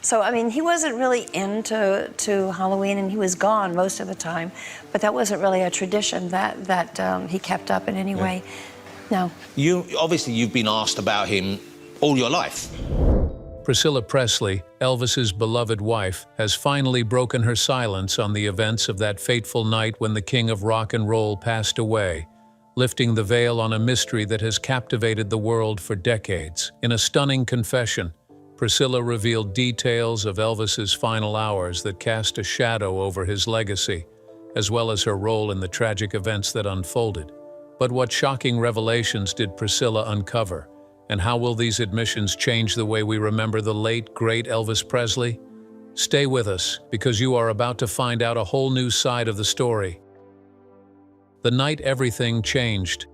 So, I mean, he wasn't really into Halloween, and he was gone most of the time. But that wasn't really a tradition that he kept up in any way. No. Obviously, you've been asked about him all your life. Priscilla Presley, Elvis's beloved wife, has finally broken her silence on the events of that fateful night when the king of rock and roll passed away, lifting the veil on a mystery that has captivated the world for decades. In a stunning confession, Priscilla revealed details of Elvis's final hours that cast a shadow over his legacy, as well as her role in the tragic events that unfolded. But what shocking revelations did Priscilla uncover? And how will these admissions change the way we remember the late, great Elvis Presley? Stay with us, because you are about to find out a whole new side of the story. The night everything changed.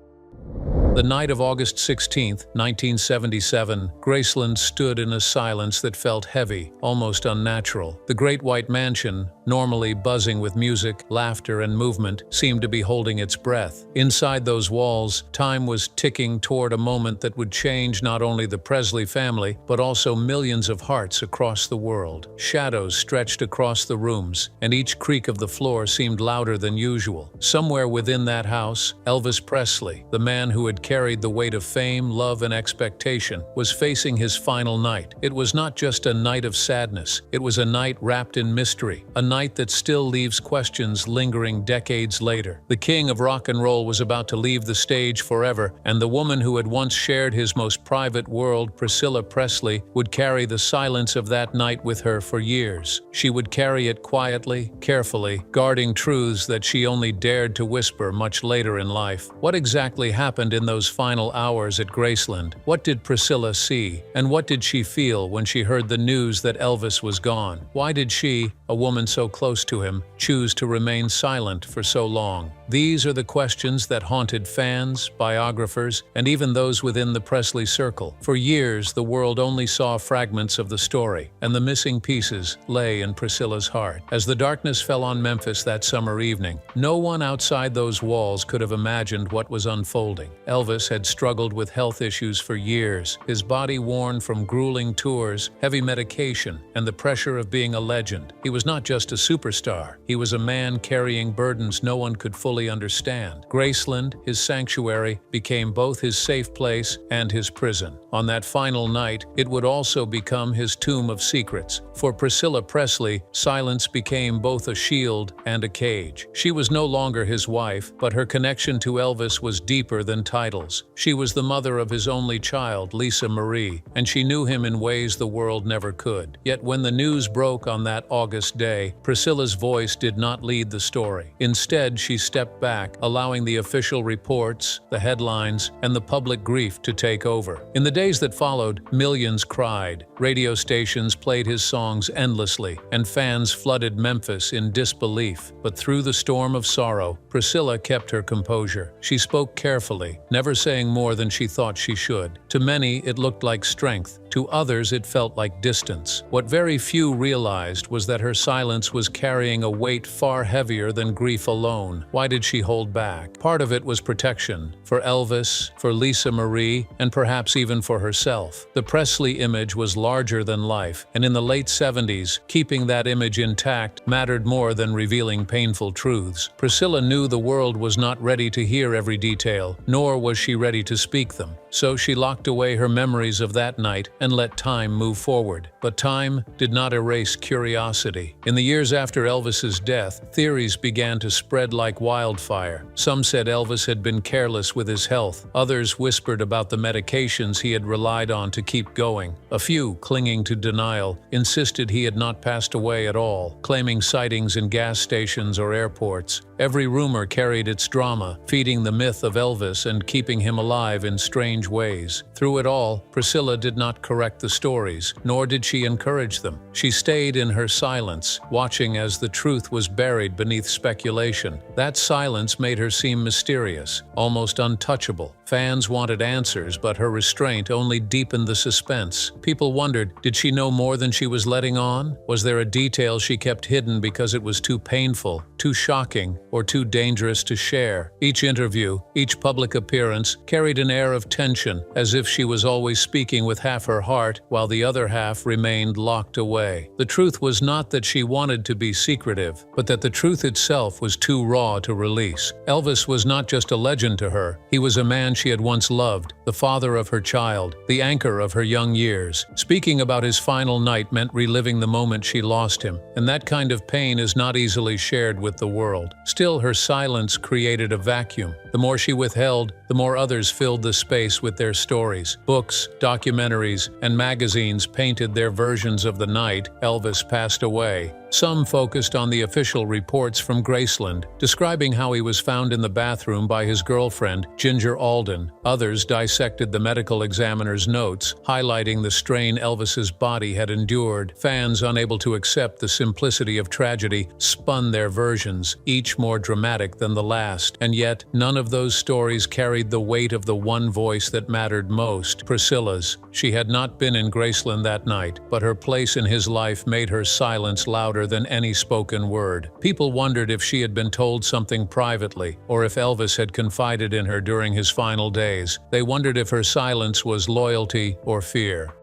The night of August 16, 1977, Graceland stood in a silence that felt heavy, almost unnatural. The Great White Mansion, normally buzzing with music, laughter, and movement, seemed to be holding its breath. Inside those walls, time was ticking toward a moment that would change not only the Presley family, but also millions of hearts across the world. Shadows stretched across the rooms, and each creak of the floor seemed louder than usual. Somewhere within that house, Elvis Presley, the man who had carried the weight of fame, love, and expectation, was facing his final night. It was not just a night of sadness, it was a night wrapped in mystery, a night that still leaves questions lingering decades later. The king of rock and roll was about to leave the stage forever, and the woman who had once shared his most private world, Priscilla Presley, would carry the silence of that night with her for years. She would carry it quietly, carefully, guarding truths that she only dared to whisper much later in life. What exactly happened in those final hours at Graceland? What did Priscilla see? And what did she feel when she heard the news that Elvis was gone? Why did she, a woman so close to him, choose to remain silent for so long? These are the questions that haunted fans, biographers, and even those within the Presley circle. For years, the world only saw fragments of the story, and the missing pieces lay in Priscilla's heart. As the darkness fell on Memphis that summer evening, no one outside those walls could have imagined what was unfolding. Elvis had struggled with health issues for years, his body worn from grueling tours, heavy medication, and the pressure of being a legend. He was not just a superstar, he was a man carrying burdens no one could fully understand. Graceland, his sanctuary, became both his safe place and his prison. On that final night, it would also become his tomb of secrets. For Priscilla Presley, silence became both a shield and a cage. She was no longer his wife, but her connection to Elvis was deeper than titles. She was the mother of his only child, Lisa Marie, and she knew him in ways the world never could. Yet when the news broke on that August day, Priscilla's voice did not lead the story. Instead, she stepped back, allowing the official reports, the headlines, and the public grief to take over. In the days that followed, millions cried, radio stations played his songs endlessly, and fans flooded Memphis in disbelief. But through the storm of sorrow, Priscilla kept her composure. She spoke carefully, never saying more than she thought she should. To many, it looked like strength. To others, it felt like distance. What very few realized was that her silence was carrying a weight far heavier than grief alone. Why did she hold back? Part of it was protection. For Elvis, for Lisa Marie, and perhaps even for herself. The Presley image was larger than life, and in the late 70s, keeping that image intact mattered more than revealing painful truths. Priscilla knew the world was not ready to hear every detail, nor was she ready to speak them. So she locked away her memories of that night and let time move forward. But time did not erase curiosity. In the years after Elvis's death, theories began to spread like wildfire. Some said Elvis had been careless with his health. Others whispered about the medications he had relied on to keep going. A few, clinging to denial, insisted he had not passed away at all, claiming sightings in gas stations or airports. Every rumor carried its drama, feeding the myth of Elvis and keeping him alive in strange ways. Through it all, Priscilla did not correct the stories, nor did she encourage them. She stayed in her silence, watching as the truth was buried beneath speculation. That silence made her seem mysterious, almost untouchable. Fans wanted answers, but her restraint only deepened the suspense. People wondered, did she know more than she was letting on? Was there a detail she kept hidden because it was too painful, too shocking, or too dangerous to share? Each interview, each public appearance, carried an air of tension, as if she was always speaking with half her heart, while the other half remained locked away. The truth was not that she wanted to be secretive, but that the truth itself was too raw to release. Elvis was not just a legend to her. He was a man she had once loved, the father of her child, the anchor of her young years. Speaking about his final night meant reliving the moment she lost him, and that kind of pain is not easily shared with the world. Still, her silence created a vacuum. The more she withheld, the more others filled the space with their stories. Books, documentaries, and magazines painted their versions of the night Elvis passed away. Some focused on the official reports from Graceland, describing how he was found in the bathroom by his girlfriend, Ginger Alden. Others dissected the medical examiner's notes, highlighting the strain Elvis's body had endured. Fans, unable to accept the simplicity of tragedy, spun their versions, each more dramatic than the last. And yet, none of those stories carried the weight of the one voice that mattered most, Priscilla's. She had not been in Graceland that night, but her place in his life made her silence louder than any spoken word. People wondered if she had been told something privately, or if Elvis had confided in her during his final days. They wondered if her silence was loyalty or fear.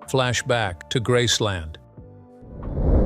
Flashback to Graceland.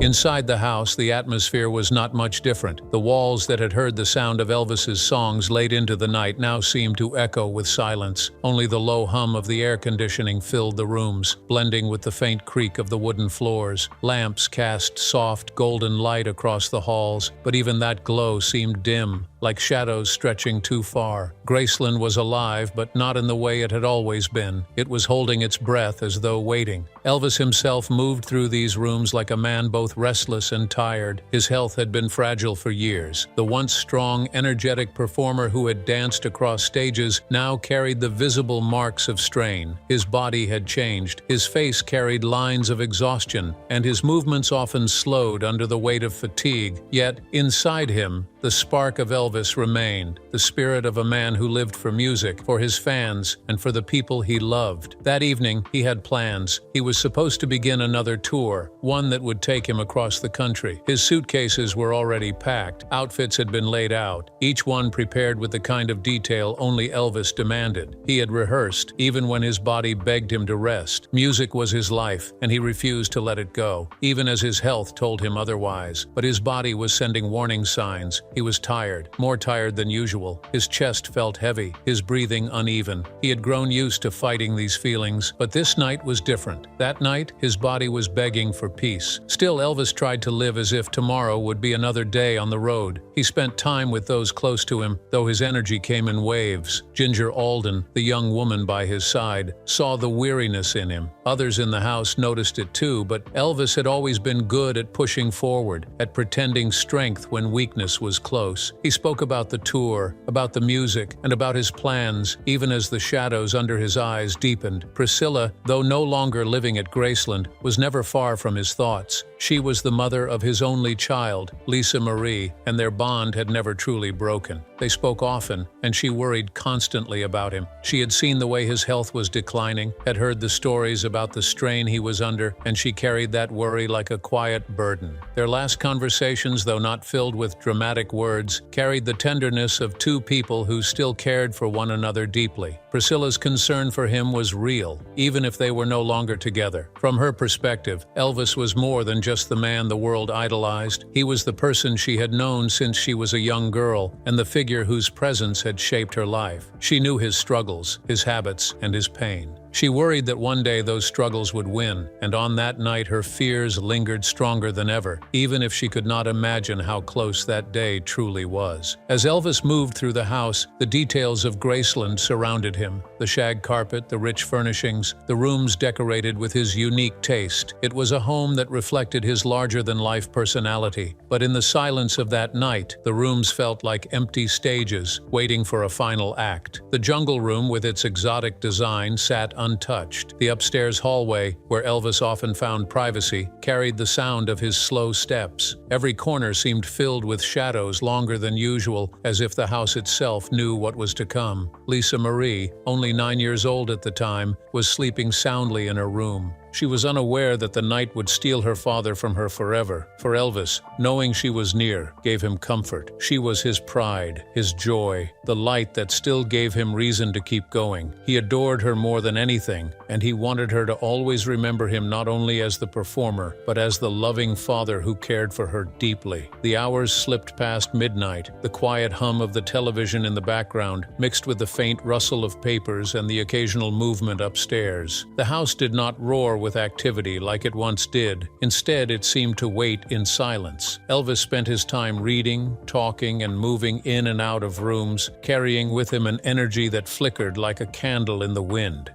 Inside the house, the atmosphere was not much different. The walls that had heard the sound of Elvis's songs late into the night now seemed to echo with silence. Only the low hum of the air conditioning filled the rooms, blending with the faint creak of the wooden floors. Lamps cast soft, golden light across the halls, but even that glow seemed dim, like shadows stretching too far. Graceland was alive, but not in the way it had always been. It was holding its breath as though waiting. Elvis himself moved through these rooms like a man both restless and tired. His health had been fragile for years. The once strong, energetic performer who had danced across stages now carried the visible marks of strain. His body had changed. His face carried lines of exhaustion, and his movements often slowed under the weight of fatigue. Yet, inside him, the spark of Elvis remained, the spirit of a man who lived for music, for his fans, and for the people he loved. That evening, he had plans. He was supposed to begin another tour, one that would take him across the country. His suitcases were already packed. Outfits had been laid out, each one prepared with the kind of detail only Elvis demanded. He had rehearsed, even when his body begged him to rest. Music was his life, and he refused to let it go, even as his health told him otherwise. But his body was sending warning signs. He was tired, more tired than usual. His chest felt heavy, his breathing uneven. He had grown used to fighting these feelings, but this night was different. That night, his body was begging for peace. Still, Elvis tried to live as if tomorrow would be another day on the road. He spent time with those close to him, though his energy came in waves. Ginger Alden, the young woman by his side, saw the weariness in him. Others in the house noticed it too, but Elvis had always been good at pushing forward, at pretending strength when weakness was close. He spoke about the tour, about the music, and about his plans, even as the shadows under his eyes deepened. Priscilla, though no longer living at Graceland, was never far from his thoughts. She was the mother of his only child, Lisa Marie, and their bond had never truly broken. They spoke often, and she worried constantly about him. She had seen the way his health was declining, had heard the stories about the strain he was under, and she carried that worry like a quiet burden. Their last conversations, though not filled with dramatic words, carried the tenderness of two people who still cared for one another deeply. Priscilla's concern for him was real, even if they were no longer together. From her perspective, Elvis was more than just the man the world idolized. He was the person she had known since she was a young girl, and the figure whose presence had shaped her life. She knew his struggles, his habits, and his pain. She worried that one day those struggles would win, and on that night her fears lingered stronger than ever, even if she could not imagine how close that day truly was. As Elvis moved through the house, the details of Graceland surrounded him. The shag carpet, the rich furnishings, the rooms decorated with his unique taste. It was a home that reflected his larger-than-life personality. But in the silence of that night, the rooms felt like empty stages, waiting for a final act. The jungle room, with its exotic design, sat untouched. The upstairs hallway, where Elvis often found privacy, carried the sound of his slow steps. Every corner seemed filled with shadows longer than usual, as if the house itself knew what was to come. Lisa Marie, only 9 years old at the time, was sleeping soundly in her room. She was unaware that the night would steal her father from her forever. For Elvis, knowing she was near gave him comfort. She was his pride, his joy, the light that still gave him reason to keep going. He adored her more than anything, and he wanted her to always remember him not only as the performer, but as the loving father who cared for her deeply. The hours slipped past midnight, the quiet hum of the television in the background, mixed with the faint rustle of papers and the occasional movement upstairs. The house did not roar with activity like it once did. Instead, it seemed to wait in silence. Elvis spent his time reading, talking, and moving in and out of rooms, carrying with him an energy that flickered like a candle in the wind.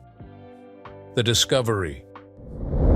The discovery.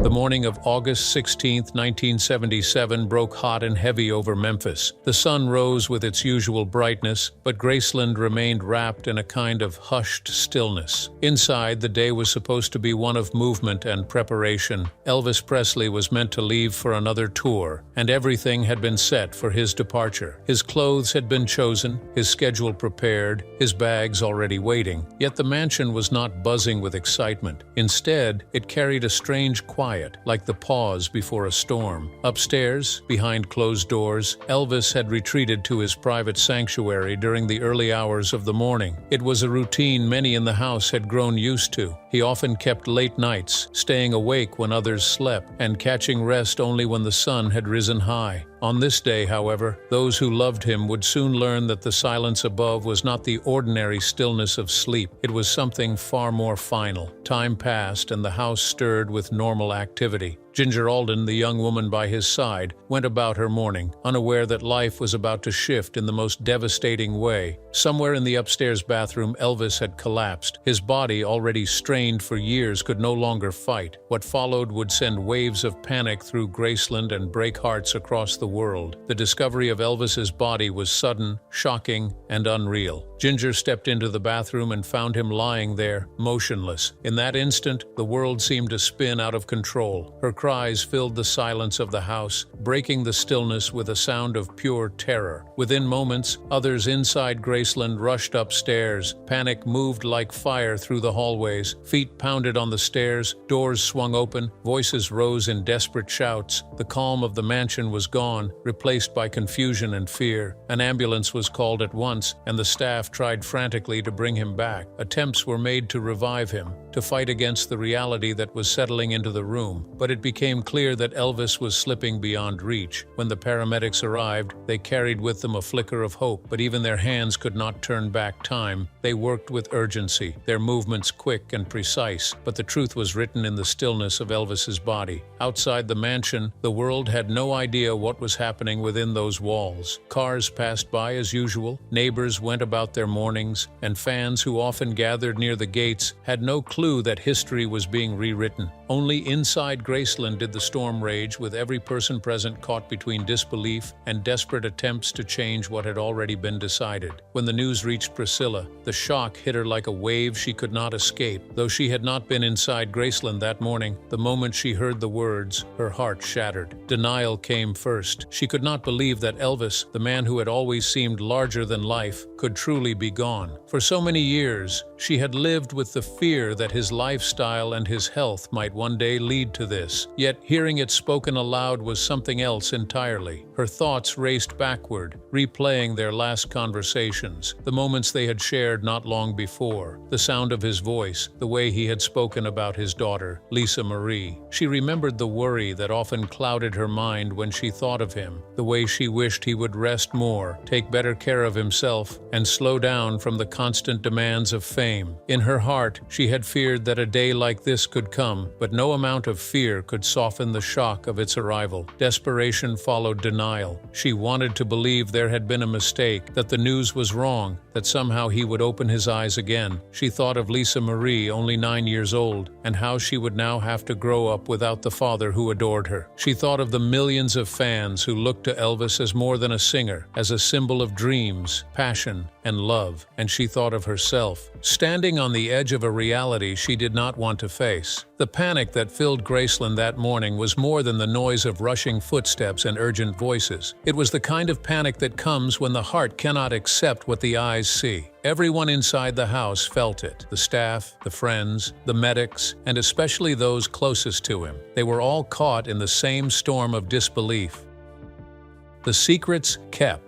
The morning of August 16, 1977 broke hot and heavy over Memphis. The sun rose with its usual brightness, but Graceland remained wrapped in a kind of hushed stillness. Inside, the day was supposed to be one of movement and preparation. Elvis Presley was meant to leave for another tour, and everything had been set for his departure. His clothes had been chosen, his schedule prepared, his bags already waiting. Yet the mansion was not buzzing with excitement. Instead, it carried a strange quiet, like the pause before a storm. Upstairs, behind closed doors, Elvis had retreated to his private sanctuary during the early hours of the morning. It was a routine many in the house had grown used to. He often kept late nights, staying awake when others slept, and catching rest only when the sun had risen high. On this day, however, those who loved him would soon learn that the silence above was not the ordinary stillness of sleep. It was something far more final. Time passed, and the house stirred with normal activity. Ginger Alden, the young woman by his side, went about her morning, unaware that life was about to shift in the most devastating way. Somewhere in the upstairs bathroom, Elvis had collapsed. His body, already strained for years, could no longer fight. What followed would send waves of panic through Graceland and break hearts across the world. The discovery of Elvis's body was sudden, shocking, and unreal. Ginger stepped into the bathroom and found him lying there, motionless. In that instant, the world seemed to spin out of control. Her cries filled the silence of the house, breaking the stillness with a sound of pure terror. Within moments, others inside Graceland rushed upstairs. Panic moved like fire through the hallways. Feet pounded on the stairs, doors swung open, voices rose in desperate shouts. The calm of the mansion was gone, replaced by confusion and fear. An ambulance was called at once, and the staff tried frantically to bring him back. Attempts were made to revive him, to fight against the reality that was settling into the room, but it became clear that Elvis was slipping beyond reach. When the paramedics arrived, they carried with them a flicker of hope, but even their hands could not turn back time. They worked with urgency, their movements quick and precise, but the truth was written in the stillness of Elvis's body. Outside the mansion, the world had no idea what was happening within those walls. Cars passed by as usual, neighbors went about their mornings, and fans who often gathered near the gates had no clue that history was being rewritten. Only inside Graceland did the storm rage, with every person present caught between disbelief and desperate attempts to change what had already been decided. When the news reached Priscilla, the shock hit her like a wave she could not escape. Though she had not been inside Graceland that morning, the moment she heard the words, her heart shattered. Denial came first. She could not believe that Elvis, the man who had always seemed larger than life, could truly be gone. For so many years, she had lived with the fear that his lifestyle and his health might one day lead to this. Yet hearing it spoken aloud was something else entirely. Her thoughts raced backward, replaying their last conversations, the moments they had shared not long before, the sound of his voice, the way he had spoken about his daughter, Lisa Marie. She remembered the worry that often clouded her mind when she thought of him, the way she wished he would rest more, take better care of himself, and slow down from the constant demands of fame. In her heart, she had feared that a day like this could come, but but no amount of fear could soften the shock of its arrival. Desperation followed denial. She wanted to believe there had been a mistake, that the news was wrong, that somehow he would open his eyes again. She thought of Lisa Marie, only 9 years old, and how she would now have to grow up without the father who adored her. She thought of the millions of fans who looked to Elvis as more than a singer, as a symbol of dreams, passion, and love. And she thought of herself, standing on the edge of a reality she did not want to face. The panic that filled Graceland that morning was more than the noise of rushing footsteps and urgent voices. It was the kind of panic that comes when the heart cannot accept what the eyes see. Everyone inside the house felt it. The staff, the friends, the medics, and especially those closest to him. They were all caught in the same storm of disbelief. The secrets kept.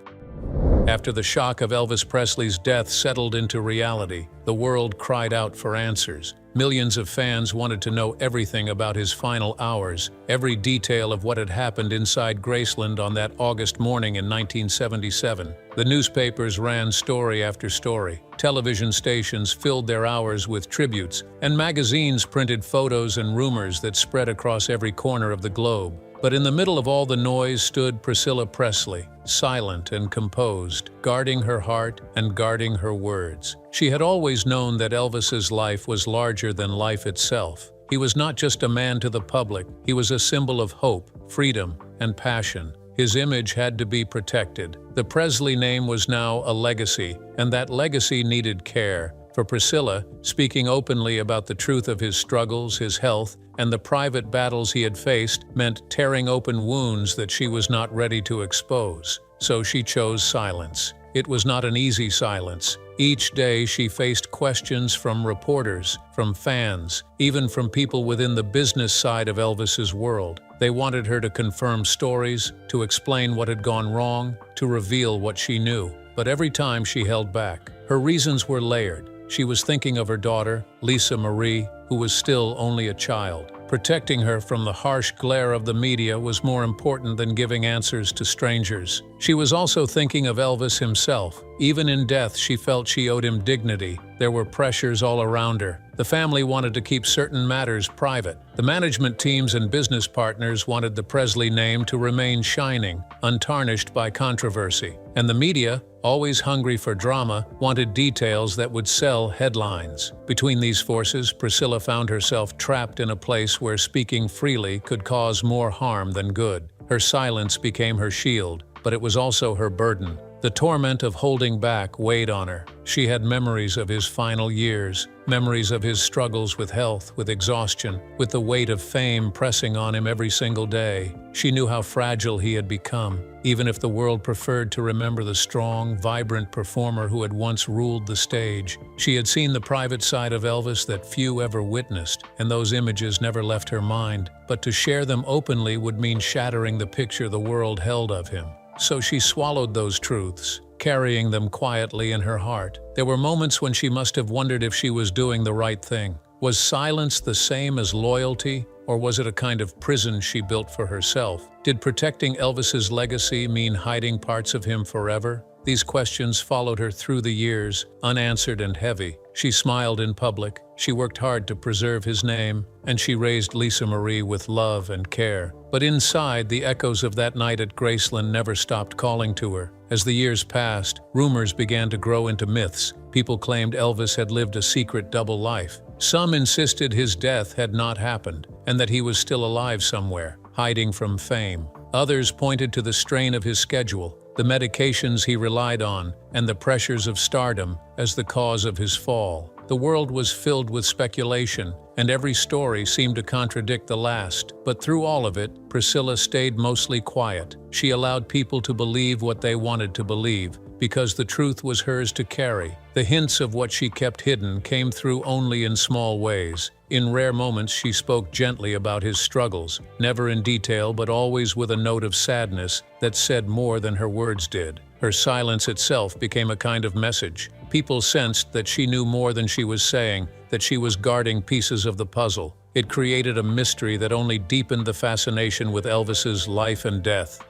After the shock of Elvis Presley's death settled into reality, the world cried out for answers. Millions of fans wanted to know everything about his final hours, every detail of what had happened inside Graceland on that August morning in 1977. The newspapers ran story after story. Television stations filled their hours with tributes, and magazines printed photos and rumors that spread across every corner of the globe. But in the middle of all the noise stood Priscilla Presley, silent and composed, guarding her heart and guarding her words. She had always known that Elvis's life was larger than life itself. He was not just a man to the public, he was a symbol of hope, freedom, and passion. His image had to be protected. The Presley name was now a legacy, and that legacy needed care. For Priscilla, speaking openly about the truth of his struggles, his health, and the private battles he had faced meant tearing open wounds that she was not ready to expose. So she chose silence. It was not an easy silence. Each day she faced questions from reporters, from fans, even from people within the business side of Elvis's world. They wanted her to confirm stories, to explain what had gone wrong, to reveal what she knew. But every time she held back. Her reasons were layered. She was thinking of her daughter, Lisa Marie, who was still only a child. Protecting her from the harsh glare of the media was more important than giving answers to strangers. She was also thinking of Elvis himself. Even in death, she felt she owed him dignity. There were pressures all around her. The family wanted to keep certain matters private. The management teams and business partners wanted the Presley name to remain shining, untarnished by controversy. And the media, always hungry for drama, wanted details that would sell headlines. Between these forces, Priscilla found herself trapped in a place where speaking freely could cause more harm than good. Her silence became her shield, but it was also her burden. The torment of holding back weighed on her. She had memories of his final years, memories of his struggles with health, with exhaustion, with the weight of fame pressing on him every single day. She knew how fragile he had become, even if the world preferred to remember the strong, vibrant performer who had once ruled the stage. She had seen the private side of Elvis that few ever witnessed, and those images never left her mind. But to share them openly would mean shattering the picture the world held of him. So she swallowed those truths, carrying them quietly in her heart. There were moments when she must have wondered if she was doing the right thing. Was silence the same as loyalty, or was it a kind of prison she built for herself? Did protecting Elvis's legacy mean hiding parts of him forever? These questions followed her through the years, unanswered and heavy. She smiled in public, she worked hard to preserve his name, and she raised Lisa Marie with love and care. But inside, the echoes of that night at Graceland never stopped calling to her. As the years passed, rumors began to grow into myths. People claimed Elvis had lived a secret double life. Some insisted his death had not happened, and that he was still alive somewhere, hiding from fame. Others pointed to the strain of his schedule, the medications he relied on, and the pressures of stardom as the cause of his fall. The world was filled with speculation, and every story seemed to contradict the last. But through all of it, Priscilla stayed mostly quiet. She allowed people to believe what they wanted to believe, because the truth was hers to carry. The hints of what she kept hidden came through only in small ways. In rare moments, she spoke gently about his struggles, never in detail but always with a note of sadness that said more than her words did. Her silence itself became a kind of message. People sensed that she knew more than she was saying, that she was guarding pieces of the puzzle. It created a mystery that only deepened the fascination with Elvis's life and death.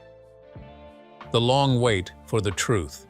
The long wait for the truth.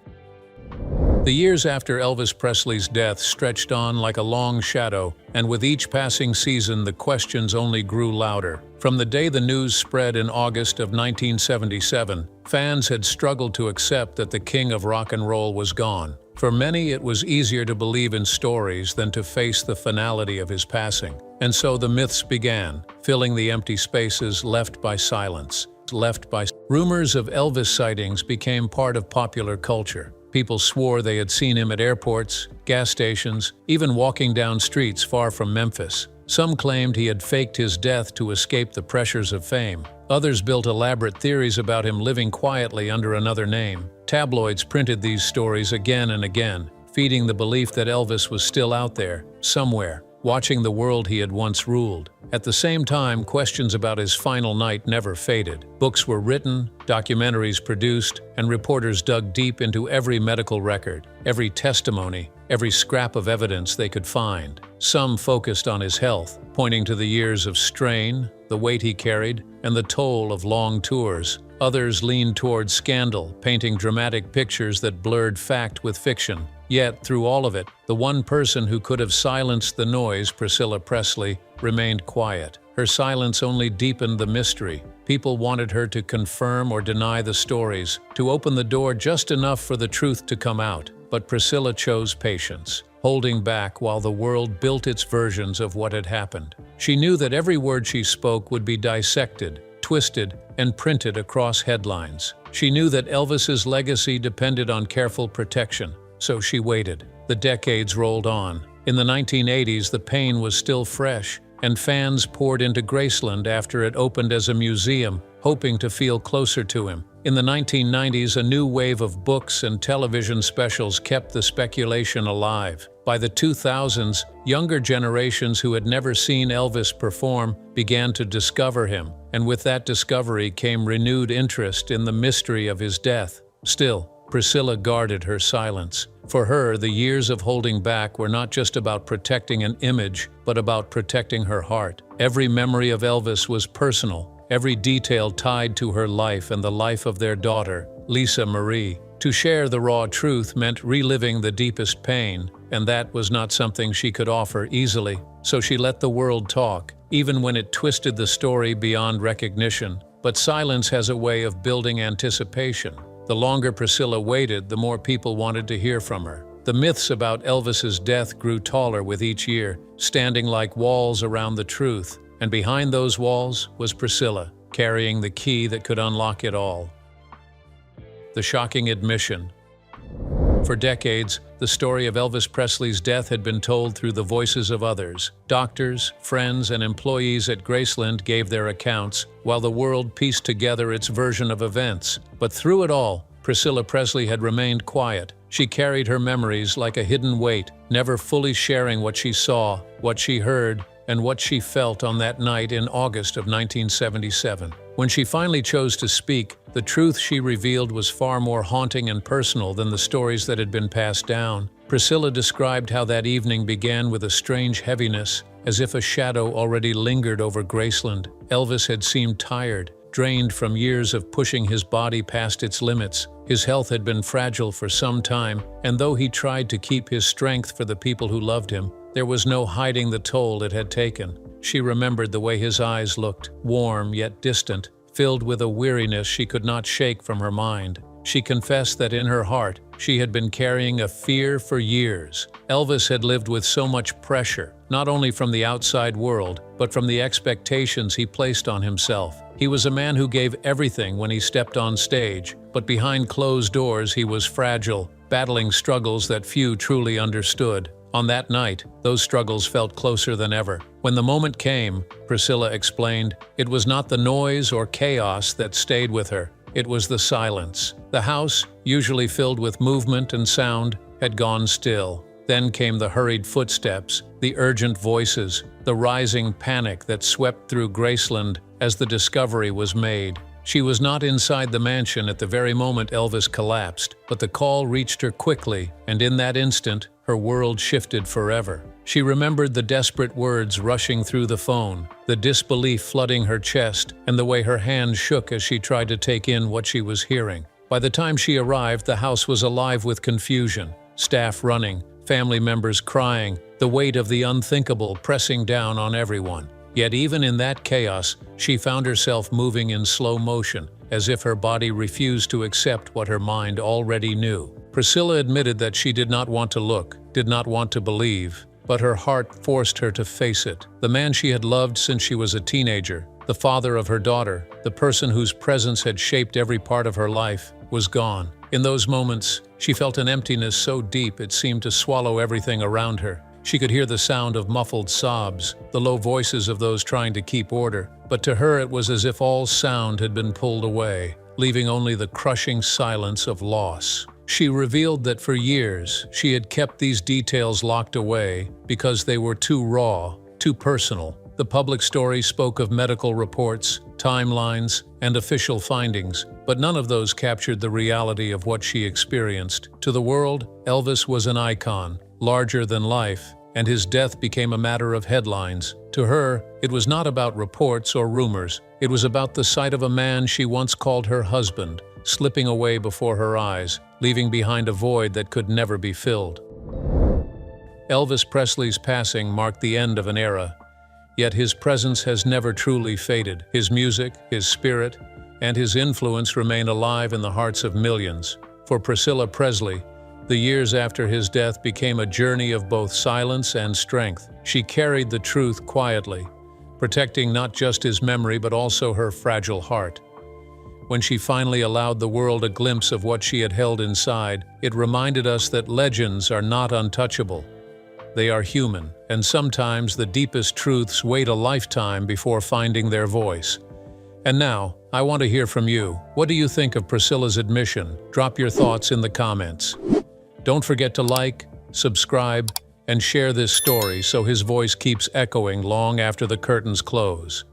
The years after Elvis Presley's death stretched on like a long shadow, and with each passing season the questions only grew louder. From the day the news spread in August of 1977, fans had struggled to accept that the king of rock and roll was gone. For many, it was easier to believe in stories than to face the finality of his passing. And so the myths began, filling the empty spaces left by silence. Rumors of Elvis sightings became part of popular culture. People swore they had seen him at airports, gas stations, even walking down streets far from Memphis. Some claimed he had faked his death to escape the pressures of fame. Others built elaborate theories about him living quietly under another name. Tabloids printed these stories again and again, feeding the belief that Elvis was still out there, somewhere, watching the world he had once ruled. At the same time, questions about his final night never faded. Books were written, documentaries produced, and reporters dug deep into every medical record, every testimony, every scrap of evidence they could find. Some focused on his health, pointing to the years of strain, the weight he carried, and the toll of long tours. Others leaned toward scandal, painting dramatic pictures that blurred fact with fiction. Yet, through all of it, the one person who could have silenced the noise, Priscilla Presley, remained quiet. Her silence only deepened the mystery. People wanted her to confirm or deny the stories, to open the door just enough for the truth to come out. But Priscilla chose patience, holding back while the world built its versions of what had happened. She knew that every word she spoke would be dissected, twisted, and printed across headlines. She knew that Elvis's legacy depended on careful protection, so she waited. The decades rolled on. In the 1980s, the pain was still fresh, and fans poured into Graceland after it opened as a museum, hoping to feel closer to him. In the 1990s, a new wave of books and television specials kept the speculation alive. By the 2000s, younger generations who had never seen Elvis perform began to discover him, and with that discovery came renewed interest in the mystery of his death. Still, Priscilla guarded her silence. For her, the years of holding back were not just about protecting an image, but about protecting her heart. Every memory of Elvis was personal, every detail tied to her life and the life of their daughter, Lisa Marie. To share the raw truth meant reliving the deepest pain, and that was not something she could offer easily. So she let the world talk, even when it twisted the story beyond recognition. But silence has a way of building anticipation. The longer Priscilla waited, the more people wanted to hear from her. The myths about Elvis's death grew taller with each year, standing like walls around the truth. And behind those walls was Priscilla, carrying the key that could unlock it all. The shocking admission. For decades, the story of Elvis Presley's death had been told through the voices of others. Doctors, friends, and employees at Graceland gave their accounts, while the world pieced together its version of events. But through it all, Priscilla Presley had remained quiet. She carried her memories like a hidden weight, never fully sharing what she saw, what she heard, and what she felt on that night in August of 1977. When she finally chose to speak, the truth she revealed was far more haunting and personal than the stories that had been passed down. Priscilla described how that evening began with a strange heaviness, as if a shadow already lingered over Graceland. Elvis had seemed tired, drained from years of pushing his body past its limits. His health had been fragile for some time, and though he tried to keep his strength for the people who loved him, there was no hiding the toll it had taken. She remembered the way his eyes looked, warm yet distant, filled with a weariness she could not shake from her mind. She confessed that in her heart, she had been carrying a fear for years. Elvis had lived with so much pressure, not only from the outside world, but from the expectations he placed on himself. He was a man who gave everything when he stepped on stage, but behind closed doors he was fragile, battling struggles that few truly understood. On that night, those struggles felt closer than ever. When the moment came, Priscilla explained, it was not the noise or chaos that stayed with her. It was the silence. The house, usually filled with movement and sound, had gone still. Then came the hurried footsteps, the urgent voices, the rising panic that swept through Graceland as the discovery was made. She was not inside the mansion at the very moment Elvis collapsed, but the call reached her quickly, and in that instant, her world shifted forever. She remembered the desperate words rushing through the phone, the disbelief flooding her chest, and the way her hands shook as she tried to take in what she was hearing. By the time she arrived, the house was alive with confusion. staff running, family members crying, the weight of the unthinkable pressing down on everyone. Yet even in that chaos, she found herself moving in slow motion, as if her body refused to accept what her mind already knew. Priscilla admitted that she did not want to look, did not want to believe, but her heart forced her to face it. The man she had loved since she was a teenager, the father of her daughter, the person whose presence had shaped every part of her life, was gone. In those moments, she felt an emptiness so deep it seemed to swallow everything around her. She could hear the sound of muffled sobs, the low voices of those trying to keep order, but to her it was as if all sound had been pulled away, leaving only the crushing silence of loss. She revealed that for years she had kept these details locked away because they were too raw, too personal. The public story spoke of medical reports, timelines, and official findings, but none of those captured the reality of what she experienced. To the world, Elvis was an icon, larger than life, and his death became a matter of headlines. To her, it was not about reports or rumors. It was about the sight of a man she once called her husband, slipping away before her eyes, leaving behind a void that could never be filled. Elvis Presley's passing marked the end of an era, yet his presence has never truly faded. His music, his spirit, and his influence remain alive in the hearts of millions. For Priscilla Presley, the years after his death became a journey of both silence and strength. She carried the truth quietly, protecting not just his memory but also her fragile heart. When she finally allowed the world a glimpse of what she had held inside, it reminded us that legends are not untouchable. They are human, and sometimes the deepest truths wait a lifetime before finding their voice. And now, I want to hear from you. What do you think of Priscilla's admission? Drop your thoughts in the comments. Don't forget to like, subscribe, and share this story so his voice keeps echoing long after the curtains close.